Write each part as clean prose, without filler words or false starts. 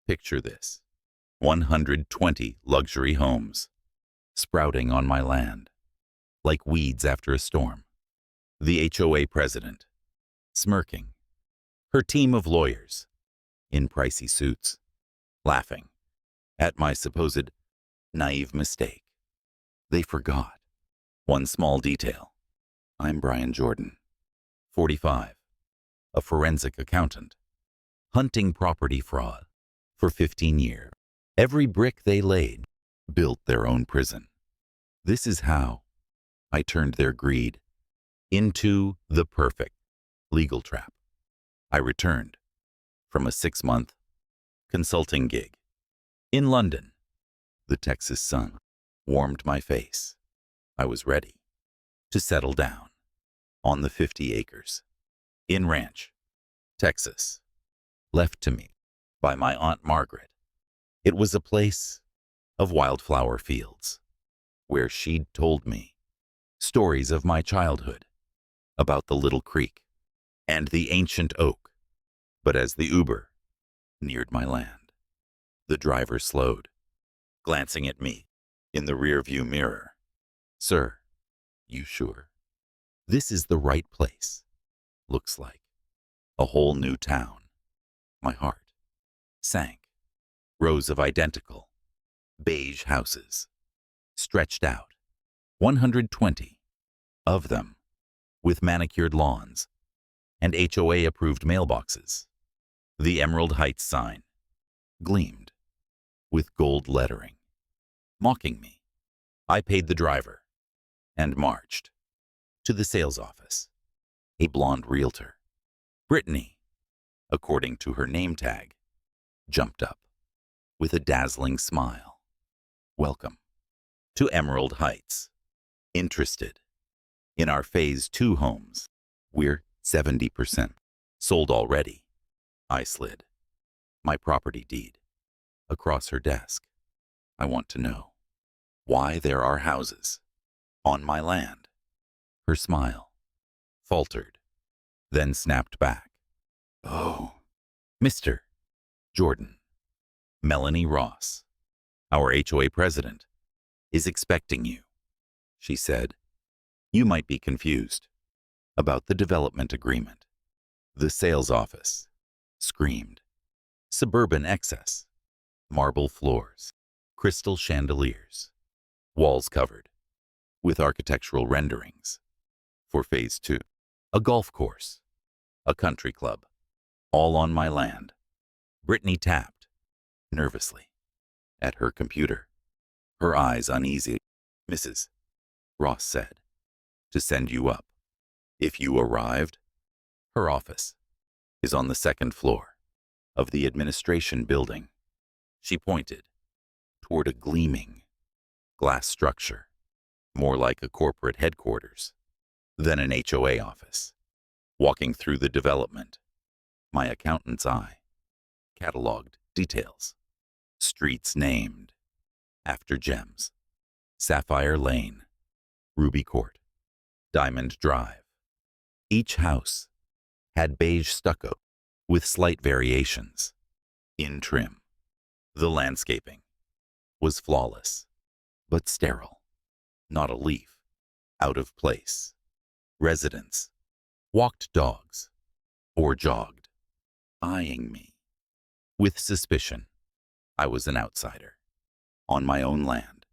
Picture this: 120 luxury homes, sprouting on my land, like weeds after a storm. The HOA president, smirking. Her team of lawyers, in pricey suits, laughing at my supposed naive mistake. They forgot one small detail. I'm Brian Jordan, 45, a forensic accountant, hunting property fraud for 15 years. Every brick they laid built their own prison. This is how I turned their greed into the perfect legal trap. I returned from a 6-month consulting gig in London. The Texas sun warmed my face. I was ready to settle down on the 50 acres in Ranch, Texas, left to me by my Aunt Margaret. It was a place of wildflower fields where she'd told me stories of my childhood about the little creek and the ancient oak. But as the Uber neared my land, the driver slowed, glancing at me in the rearview mirror. "Sir, you sure this is the right place? Looks like a whole new town." My heart sank. Rows of identical beige houses stretched out, 120 of them, with manicured lawns and HOA-approved mailboxes. The Emerald Heights sign gleamed with gold lettering, mocking me. I paid the driver and marched to the sales office. A blonde realtor, Brittany, according to her name tag, jumped up with a dazzling smile. "Welcome to Emerald Heights. Interested in our Phase 2 homes? We're 70% sold already." I slid my property deed across her desk. "I want to know why there are houses on my land." Her smile faltered, then snapped back. "Oh, Mr. Jordan, Melanie Ross, our HOA president, is expecting you," she said. "You might be confused about the development agreement." The sales office screamed. Suburban excess, marble floors, crystal chandeliers, walls covered with architectural renderings. For Phase 2, a golf course, a country club, all on my land. Brittany tapped nervously at her computer, her eyes uneasy. "Mrs. Ross said to send you up. If you arrived, her office is on the 2nd floor of the administration building." She pointed toward a gleaming glass structure, more like a corporate headquarters than an HOA office. Walking through the development, my accountant's eye cataloged details. Streets named after gems: Sapphire Lane, Ruby Court, Diamond Drive. Each house had beige stucco with slight variations in trim. The landscaping was flawless, but sterile. Not a leaf out of place. Residents walked dogs or jogged, eyeing me with suspicion. I was an outsider on my own land.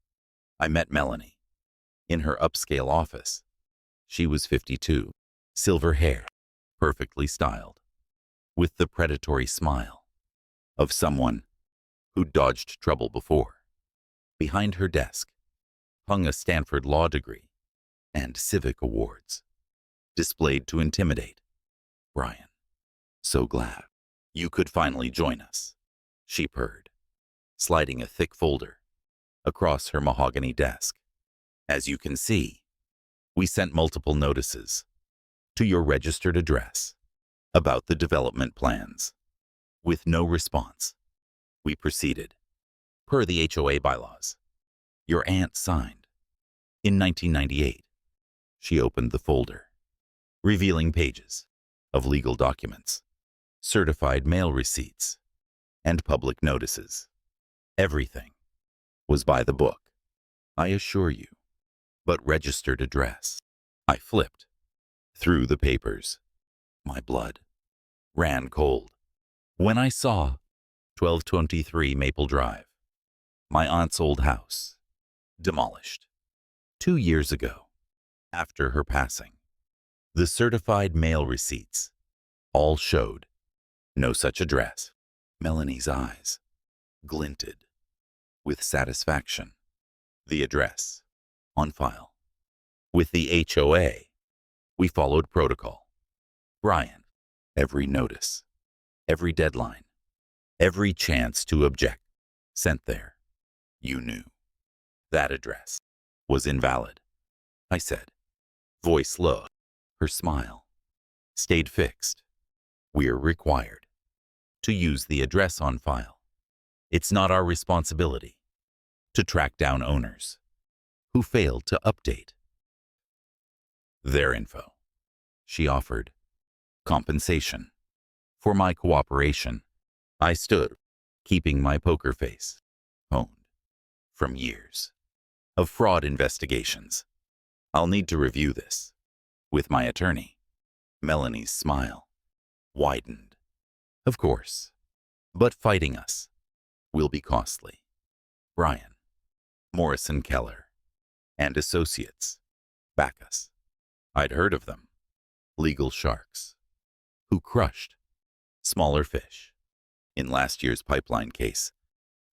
I met Melanie in her upscale office. She was 52, silver hair, perfectly styled, with the predatory smile of someone who dodged trouble before. Behind her desk hung a Stanford law degree and civic awards, displayed to intimidate. "Brian, so glad you could finally join us," she purred, sliding a thick folder across her mahogany desk. "As you can see, we sent multiple notices to your registered address about the development plans. With no response, we proceeded per the HOA bylaws your aunt signed in 1998. She opened the folder, revealing pages of legal documents, certified mail receipts, and public notices. Everything was by the book, I assure you. But registered address. I flipped through the papers. My blood ran cold when I saw 1223 Maple Drive, my aunt's old house, demolished 2 years ago after her passing. The certified mail receipts all showed no such address. Melanie's eyes glinted with satisfaction. The address on file. With the HOA, we followed protocol. Brian, every notice, every deadline, every chance to object sent there. You knew that address was invalid, I said, voice low. Her smile stayed fixed. We're required to use the address on file. It's not our responsibility to track down owners who failed to update their info. She offered compensation for my cooperation. I stood, keeping my poker face honed from years of fraud investigations. I'll need to review this with my attorney. Melanie's smile widened. Of course, but fighting us will be costly. Brian, Morrison Keller, and Associates back us. I'd heard of them. Legal sharks who crushed smaller fish. In last year's pipeline case,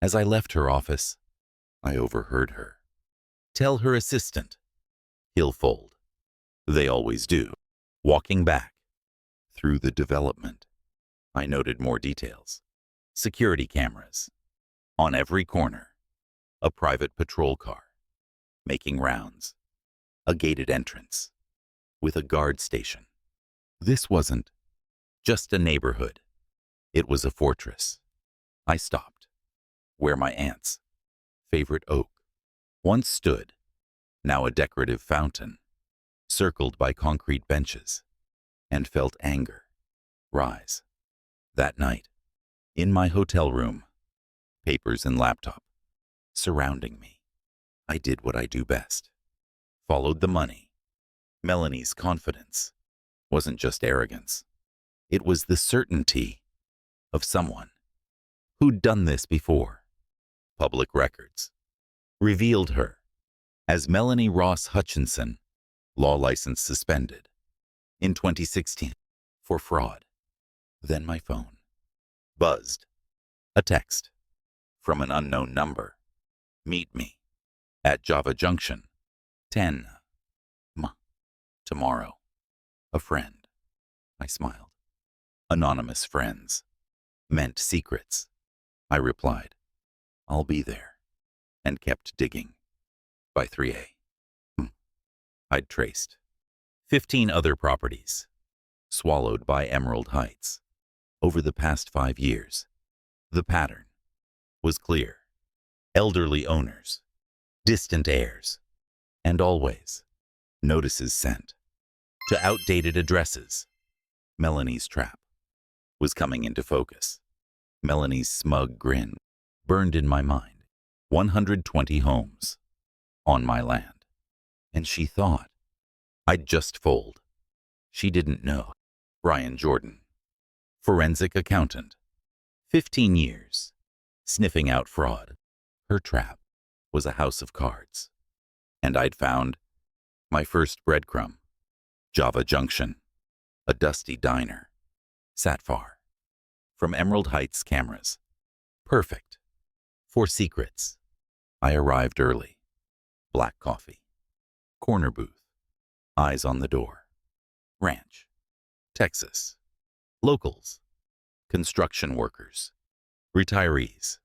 as I left her office, I overheard her tell her assistant, he'll fold. They always do. Walking back through the development, I noted more details. Security cameras on every corner, a private patrol car making rounds, a gated entrance with a guard station. This wasn't just a neighborhood. It was a fortress. I stopped where my aunt's favorite oak once stood, now a decorative fountain, circled by concrete benches, and felt anger rise. That night, in my hotel room, papers and laptop surrounding me, I did what I do best. Followed the money. Melanie's confidence wasn't just arrogance. It was the certainty of someone who'd done this before. Public records revealed her as Melanie Ross Hutchinson, law license suspended in 2016 for fraud. Then my phone buzzed. A text from an unknown number. Meet me at Java Junction, 10 tomorrow. A friend. I smiled. Anonymous friends meant secrets. I replied, I'll be there, and kept digging. By 3 a.m., I'd traced 15 other properties, swallowed by Emerald Heights. Over the past 5 years, the pattern was clear. Elderly owners, distant heirs, and always notices sent to outdated addresses. Melanie's trap was coming into focus. Melanie's smug grin burned in my mind. 120 homes on my land. And she thought I'd just fold. She didn't know. Brian Jordan, forensic accountant, 15 years, sniffing out fraud. Her trap was a house of cards. And I'd found my first breadcrumb. Java Junction, a dusty diner, sat far from Emerald Heights cameras. Perfect for secrets. I arrived early. Black coffee. Corner booth. Eyes on the door. Ranch. Texas. Locals. Construction workers. Retirees.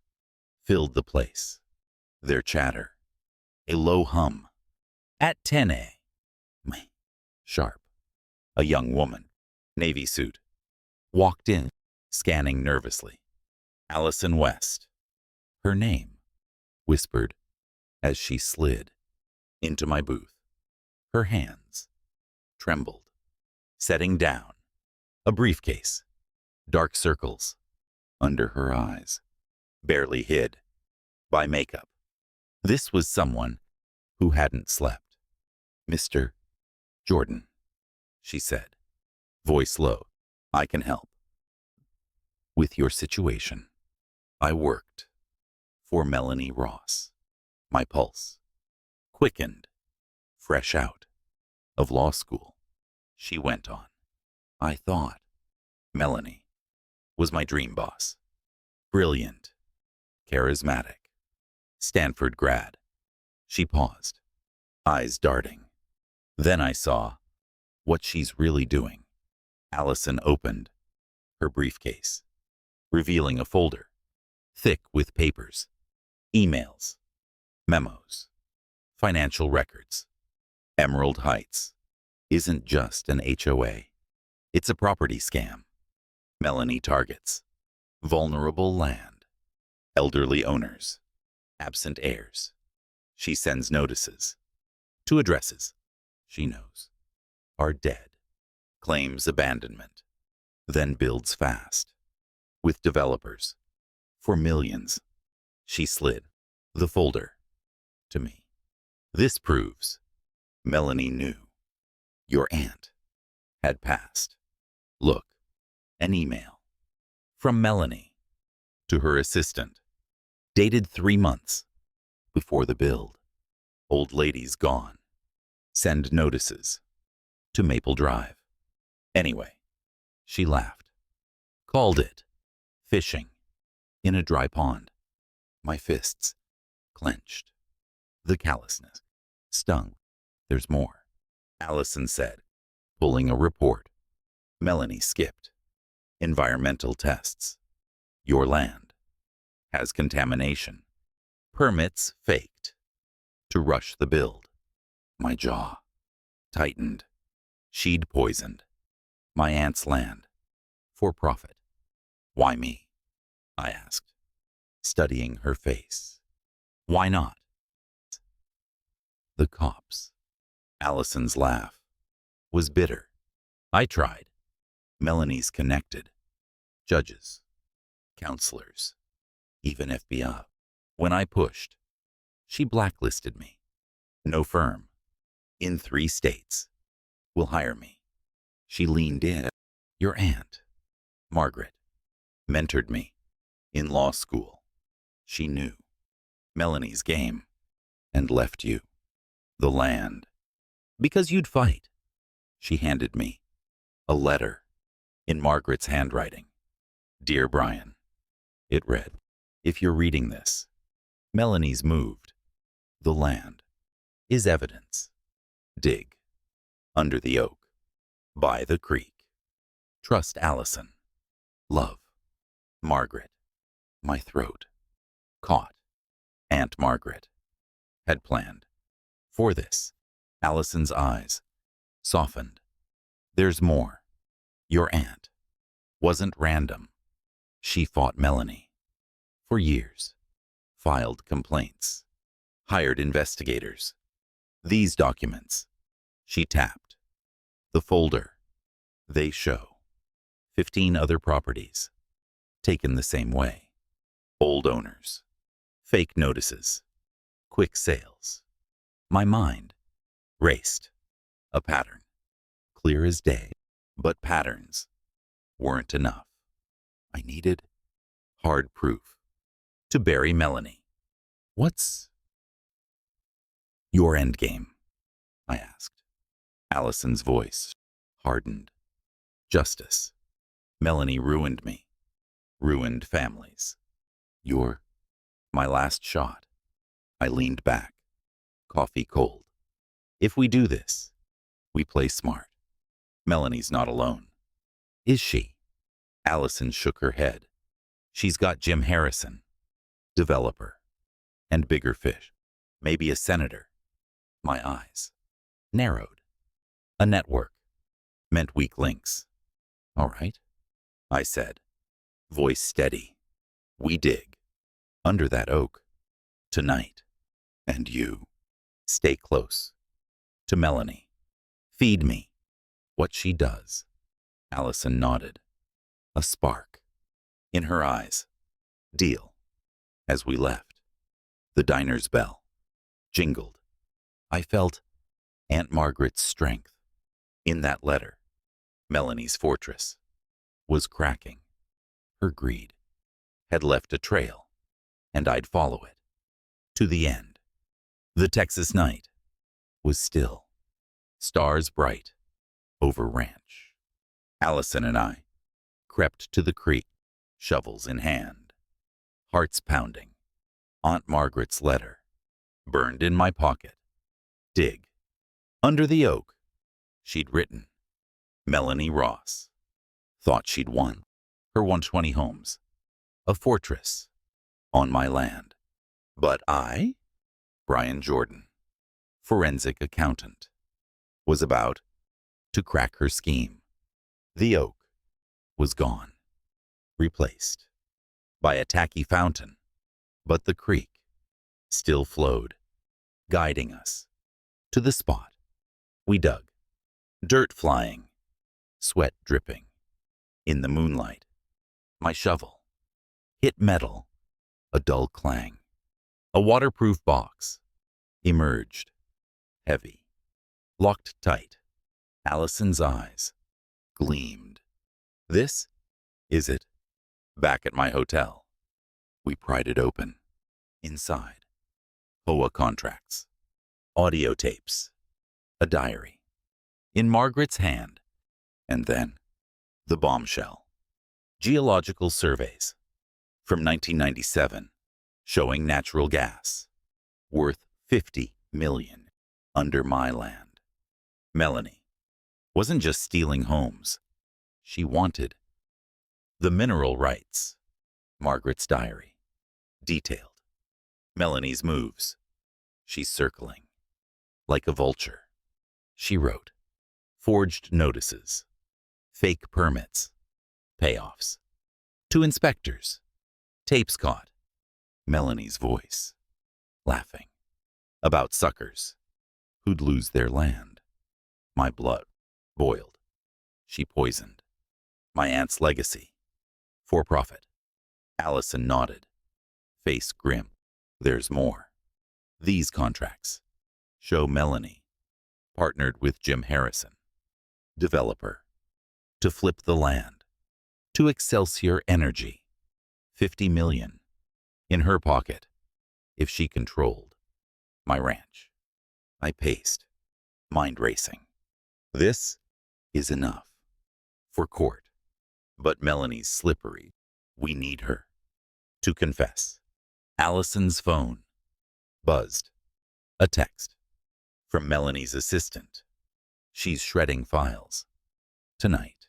Filled the place. Their chatter. A low hum. At 10 a.m. Sharp. A young woman. Navy suit. Walked in, scanning nervously. Allison West. Her name. Whispered as she slid into my booth. Her hands trembled, setting down a briefcase. Dark circles under her eyes, barely hid by makeup. This was someone who hadn't slept. "Mr. Jordan," she said, voice low. "I can help with your situation." I worked for Melanie Ross. My pulse quickened, fresh out of law school. She went on. "I thought Melanie was my dream boss. Brilliant, charismatic, Stanford grad." She paused, eyes darting. "Then I saw what she's really doing." Allison opened her briefcase, revealing a folder, thick with papers, emails, memos, financial records. Emerald Heights isn't just an HOA. It's a property scam. Melanie targets vulnerable land, elderly owners, absent heirs. She sends notices to addresses she knows are dead, claims abandonment, then builds fast with developers for millions. She slid the folder to me. "This proves Melanie knew your aunt had passed. Look, an email from Melanie to her assistant, dated 3 months before the build. Old lady's gone. Send notices to Maple Drive." Anyway, she laughed, called it fishing in a dry pond. My fists clenched. The callousness stung. "There's more," Allison said, pulling a report. Melanie skipped environmental tests. "Your land has contamination. Permits faked to rush the build." My jaw tightened. She'd poisoned my aunt's land for profit. "Why me?" I asked, studying her face. "Why not?" "The cops." Allison's laugh was bitter. "I tried. Melanie's connected. Judges, counselors, even FBI. When I pushed, she blacklisted me. No firm in 3 states will hire me." She leaned in. "Your aunt, Margaret, mentored me in law school. She knew Melanie's game and left you the land because you'd fight." She handed me a letter in Margaret's handwriting. "Dear Brian," it read, "if you're reading this, Melanie's moved. The land is evidence. Dig under the oak, by the creek. Trust Allison. Love, Margaret." My throat caught. Aunt Margaret had planned for this. Allison's eyes softened. "There's more. Your aunt wasn't random. She fought Melanie for years, filed complaints, hired investigators. These documents," she tapped the folder, "they show 15 other properties taken the same way. Old owners, fake notices, quick sales." My mind raced. A pattern, clear as day, but patterns weren't enough. I needed hard proof to bury Melanie. "What's your end game?" I asked. Allison's voice hardened. "Justice. Melanie ruined me, ruined families. You're my last shot." I leaned back, coffee cold. "If we do this, we play smart. Melanie's not alone." "Is she?" Allison shook her head. "She's got Jim Harrison, developer, and bigger fish. Maybe a senator." My eyes narrowed. "A network meant weak links." "All right," I said, voice steady. "We dig under that oak tonight. And you stay close to Melanie. Feed me what she does." Allison nodded. A spark In her eyes, deal. As we left, the diner's bell jingled. I felt Aunt Margaret's strength. In that letter, Melanie's fortress was cracking. Her greed had left a trail, and I'd follow it to the end. The Texas night was still, stars bright over ranch. Allison and I crept to the creek, shovels in hand, hearts pounding. Aunt Margaret's letter burned in my pocket. Dig. Under the oak, she'd written, Melanie Ross thought she'd won her 120 homes, a fortress on my land. But I, Brian Jordan, forensic accountant, was about to crack her scheme. The oak was gone, replaced by a tacky fountain, but the creek still flowed, guiding us to the spot. We dug, dirt flying, sweat dripping. In the moonlight, my shovel hit metal, a dull clang. A waterproof box emerged, heavy, locked tight. Allison's eyes gleamed. This is it. Back at my hotel, we pried it open. Inside, HOA contracts, audio tapes, a diary in Margaret's hand, and then the bombshell. Geological surveys from 1997 showing natural gas worth $50 million under my land. Melanie wasn't just stealing homes. She wanted the mineral rights. Margaret's diary detailed Melanie's moves. She's circling like a vulture. She wrote forged notices, fake permits, payoffs to inspectors, tapes caught. Melanie's voice, laughing about suckers who'd lose their land. My blood boiled. She poisoned my aunt's legacy for profit. Allison nodded, face grim. There's more. These contracts show Melanie partnered with Jim Harrison, developer, to flip the land to Excelsior Energy. $50 million in her pocket if she controlled my ranch. I paced, mind racing. This is enough for court. But Melanie's slippery. We need her to confess. Allison's phone buzzed. A text from Melanie's assistant. She's shredding files. Tonight,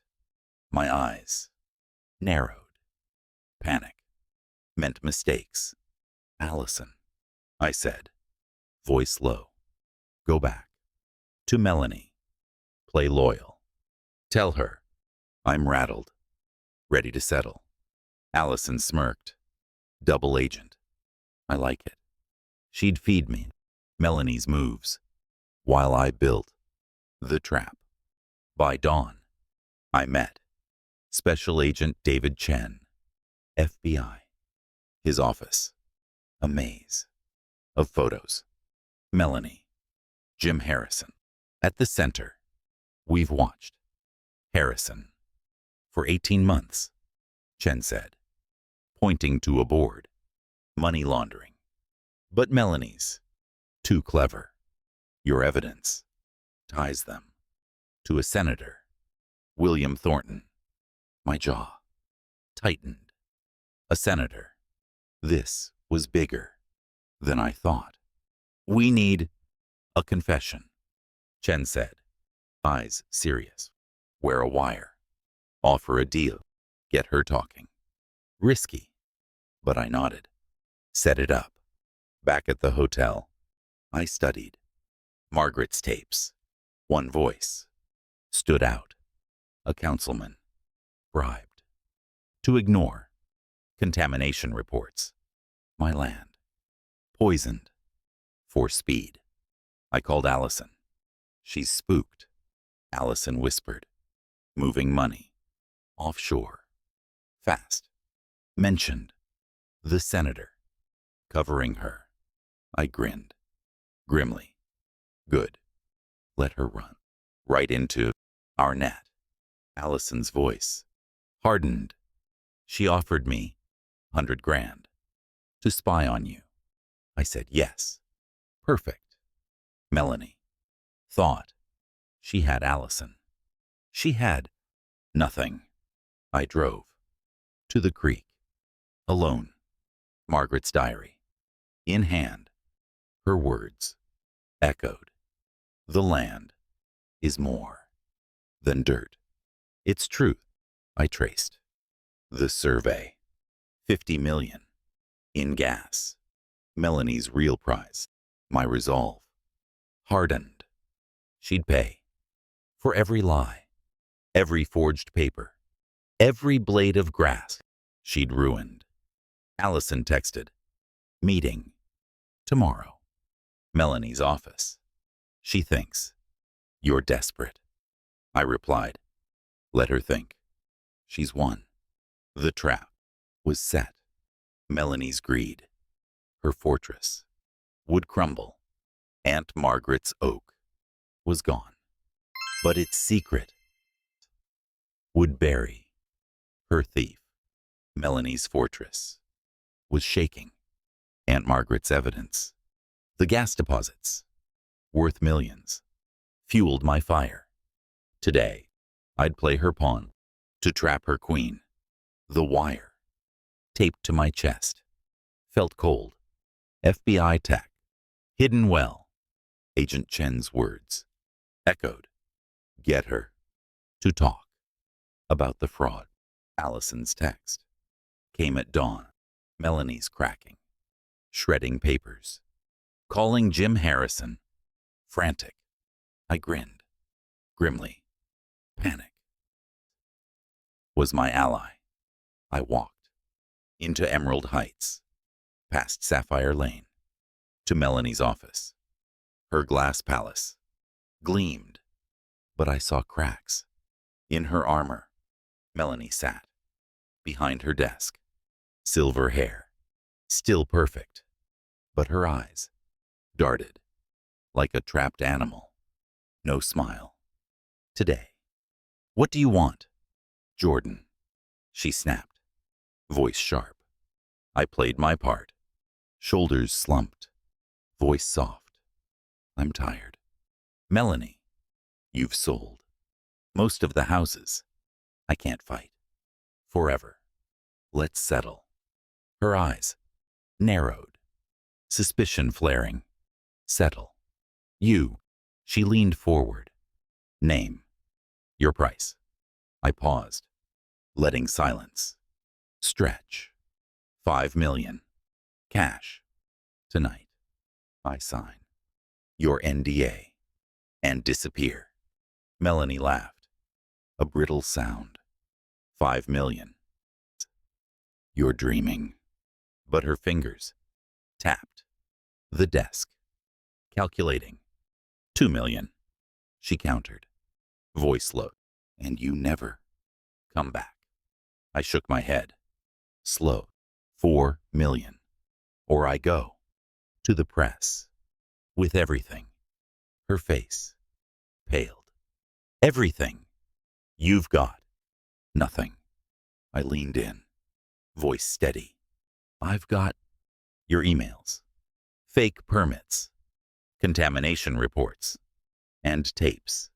my eyes narrowed. Panic meant mistakes. Allison, I said, voice low. Go back to Melanie. Play loyal. Tell her I'm rattled, ready to settle. Allison smirked. Double agent. I like it. She'd feed me Melanie's moves while I built the trap. By dawn, I met Special Agent David Chen, FBI. His office, a maze of photos. Melanie, Jim Harrison. At the center, we've watched Harrison for 18 months, Chen said, pointing to a board. Money laundering. But Melanie's too clever. Your evidence ties them to a senator, William Thornton. My jaw tightened. A senator. This was bigger than I thought. We need a confession, Chen said, eyes serious. Wear a wire. Offer a deal. Get her talking. Risky, but I nodded. Set it up. Back at the hotel, I studied Margaret's tapes. One voice stood out. A councilman, bribed to ignore contamination reports. My land, poisoned for speed. I called Allison. She's spooked. Allison whispered, moving money offshore, fast. Mentioned. The senator. Covering her. I grinned. Grimly. Good. Let her run. Right into our net. Allison's voice hardened. She offered me 100 grand to spy on you. I said yes. Perfect. Melanie thought she had Allison. She had nothing. I drove to the creek, alone. Margaret's diary in hand. Her words echoed. The land is more than dirt. It's truth. I traced the survey. 50 million in gas. Melanie's real prize. My resolve hardened. She'd pay for every lie, every forged paper, every blade of grass she'd ruined. Allison texted, meeting tomorrow. Melanie's office. She thinks you're desperate. I replied, let her think. She's won. The trap was set. Melanie's greed, her fortress, would crumble. Aunt Margaret's oak was gone, but its secret would bury her thief. Melanie's fortress was shaking. Aunt Margaret's evidence, the gas deposits, worth millions, fueled my fire. Today, I'd play her pawn to trap her queen. The wire, taped to my chest, felt cold. FBI tech, hidden well. Agent Chen's words echoed. Get her to talk about the fraud. Allison's text came at dawn. Melanie's cracking, shredding papers, calling Jim Harrison. Frantic. I grinned. Grimly. Panic was my ally. I walked into Emerald Heights, past Sapphire Lane, to Melanie's office. Her glass palace gleamed, but I saw cracks. In her armor, Melanie sat, behind her desk. Silver hair, still perfect, but her eyes darted like a trapped animal. No smile. Today. What do you want? Jordan. She snapped, voice sharp. I played my part. Shoulders slumped, voice soft. I'm tired. Melanie, you've sold most of the houses. I can't fight. Forever. Let's settle. Her eyes narrowed, suspicion flaring. Settle. You. She leaned forward. Name. Your price. I paused, letting silence stretch. 5 million. Cash. Tonight. I sign your NDA and disappear. Melanie laughed. A brittle sound. 5 million. You're dreaming. But her fingers tapped the desk, calculating. 2 million. She countered, voice low. And you never come back. I shook my head. Slow. 4 million. Or I go to the press with everything. Her face paled. Everything. You've got nothing. I leaned in, voice steady. I've got your emails, fake permits, contamination reports, and tapes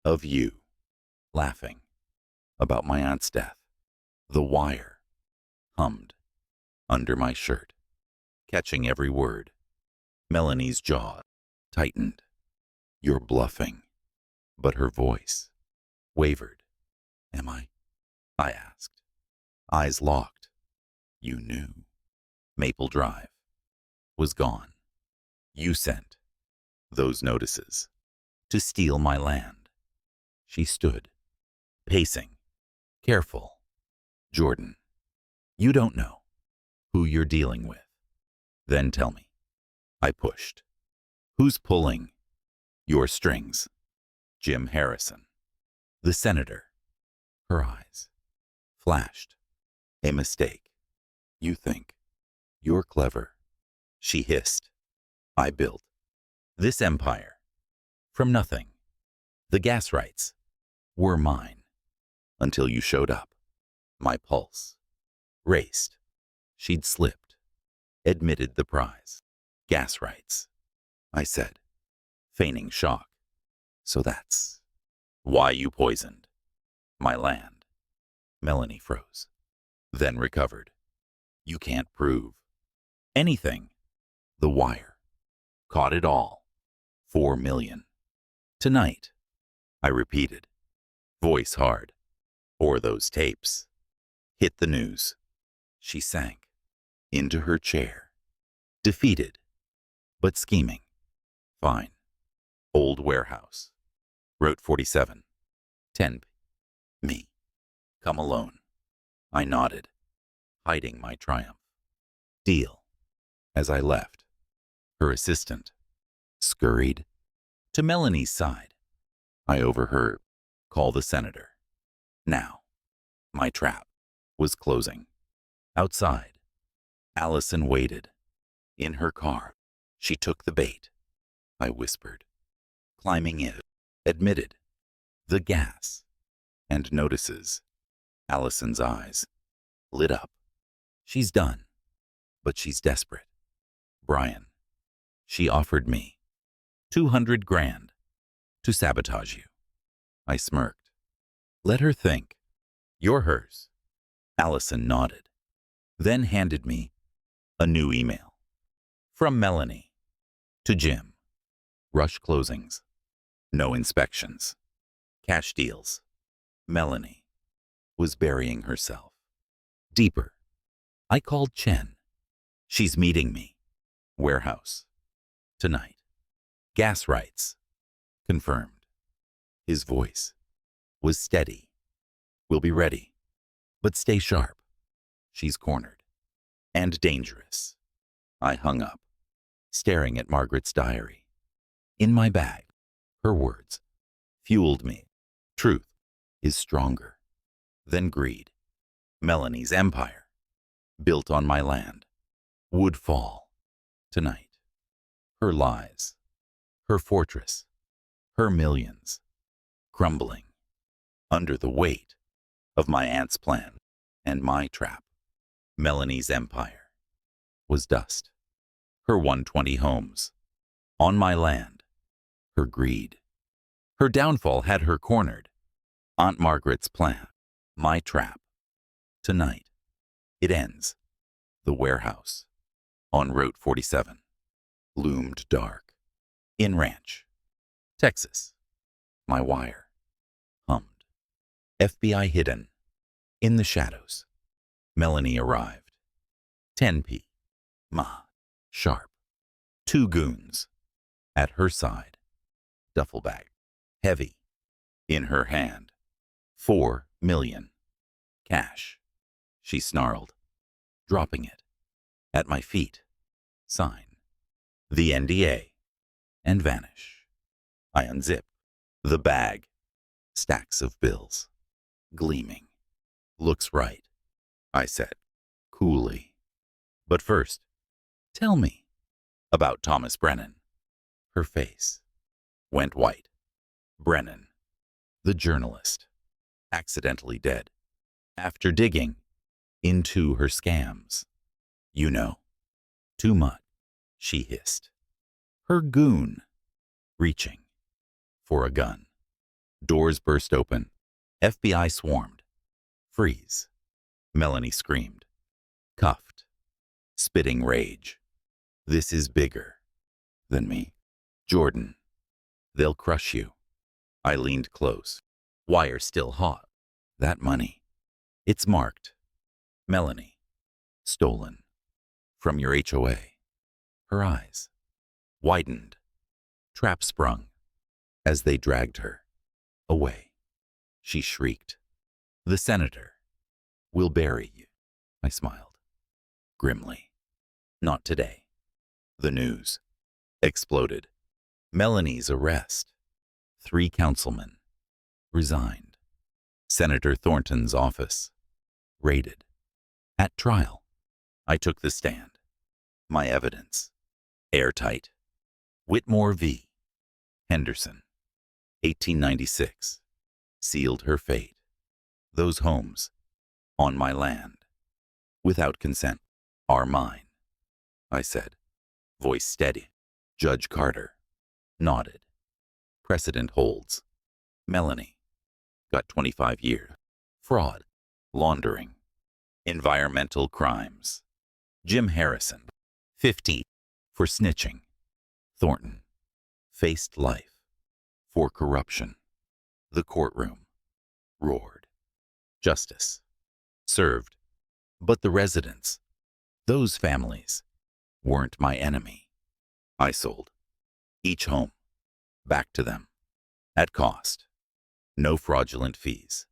of you laughing about my aunt's death. The wire hummed under my shirt, catching every word. Melanie's jaw tightened. You're bluffing. But her voice wavered. Am I? I asked. Eyes locked. You knew. Maple Drive was gone. You sent those notices to steal my land. She stood, pacing, careful. Jordan, you don't know who you're dealing with. Then tell me. I pushed. Who's pulling your strings? Jim Harrison, the senator. Her eyes flashed. A mistake. You think you're clever, she hissed. I built this empire from nothing. The gas rights were mine until you showed up. My pulse raced. She'd slipped, admitted the prize. Gas rights, I said, feigning shock. So that's why you poisoned my land. Melanie froze, then recovered. You can't prove anything. The Wire caught it all. 4 million. Tonight, I repeated, voice hard. Or those tapes hit the news. She sank into her chair, defeated, but scheming. Fine. Old warehouse. Route 47. 10. Me. Come alone. I nodded, hiding my triumph. Deal. As I left, her assistant scurried to Melanie's side. I overheard, call the senator. Now, my trap was closing. Outside, Allison waited. In her car, she took the bait. I whispered, climbing in, admitted, the gas, and notices. Allison's eyes lit up. She's done, but she's desperate. Brian, she offered me 200 grand to sabotage you. I smirked. Let her think. You're hers. Allison nodded, then handed me a new email. From Melanie to Jim. Rush closings. No inspections. Cash deals. Melanie was burying herself. Deeper. I called Chen. She's meeting me. Warehouse. Tonight. Gas rights. Confirmed. His voice was steady. We'll be ready. But stay sharp. She's cornered. And dangerous. I hung up, staring at Margaret's diary. In my bag, her words fueled me. Truth is stronger than greed. Melanie's empire, built on my land, would fall tonight. Her lies, her fortress, her millions, crumbling under the weight of my aunt's plan and my trap. Melanie's empire was dust. Her 120 homes on my land, her greed. Her downfall had her cornered. Aunt Margaret's plan, my trap. Tonight, it ends. The warehouse on Route 47 loomed dark. In Ranch, Texas, my wire hummed. FBI hidden in the shadows. Melanie arrived. 10 p. Sharp. 2 goons at her side. Duffel bag, heavy, in her hand. 4 million. Cash. She snarled, dropping it at my feet. Sign the NDA and vanish. I unzip the bag. Stacks of bills, gleaming. Looks right, I said, coolly. But first, tell me about Thomas Brennan. Her face went white. Brennan, the journalist, accidentally dead after digging into her scams. You know, too much, she hissed. Her goon, reaching for a gun. Doors burst open. FBI swarmed. Freeze. Melanie screamed. Cuffed. Spitting rage. This is bigger than me. Jordan, they'll crush you. I leaned close. Wire still hot. That money. It's marked. Melanie. Stolen. From your HOA. Her eyes widened. Trap sprung as they dragged her away. She shrieked. The senator will bury you. I smiled. Grimly. Not today. The news exploded. Melanie's arrest. 3 councilmen resigned. Senator Thornton's office raided. At trial. I took the stand. My evidence. Airtight. Whitmore v. Henderson. 1896. Sealed her fate. Those homes, on my land, without consent, are mine, I said, voice steady. Judge Carter nodded. Precedent holds. Melanie got 25 years. Fraud, laundering, environmental crimes. Jim Harrison, 50, for snitching. Thornton faced life for corruption. The courtroom roared. Justice served. But the residents, those families, weren't my enemy. I sold each home back to them at cost. No fraudulent fees.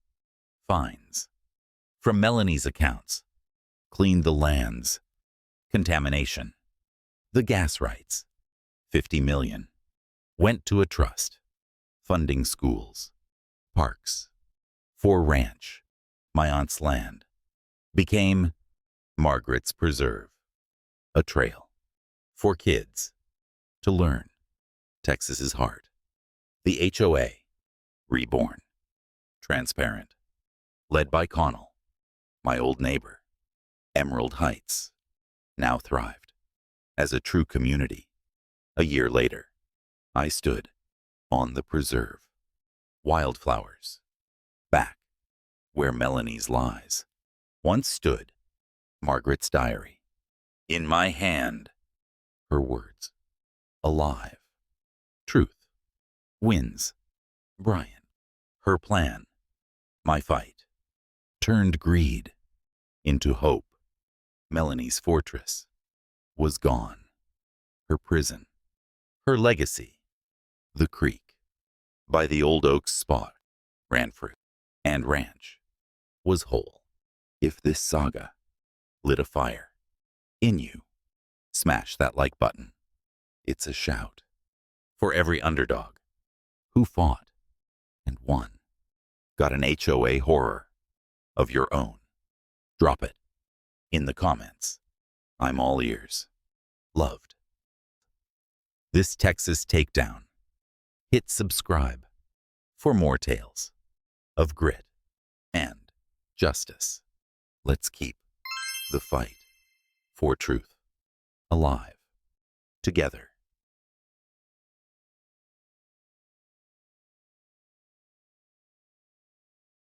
Fines from Melanie's accounts. Cleaned the lands. Contamination. The gas rights. 50 million. Went to a trust. Funding schools. Parks. For ranch. My aunt's land. Became Margaret's Preserve. A trail. For kids. To learn. Texas's heart. The HOA. Reborn. Transparent. Led by Connell. My old neighbor. Emerald Heights. Now thrived. As a true community. A year later, I stood on the preserve. Wildflowers. Back where Melanie's lies once stood. Margaret's diary. In my hand. Her words. Alive. Truth. Wins. Brian. Her plan. My fight. Turned greed into hope. Melanie's fortress was gone. Her prison. Her legacy. The creek. By the old oak's spot. Ran fruit. And ranch. Was whole. If this saga lit a fire in you, smash that like button. It's a shout for every underdog who fought and won. Got an HOA horror of your own? Drop it in the comments. I'm all ears. Loved. This Texas Takedown. Hit subscribe for more tales of grit and justice. Let's keep the fight for truth alive together.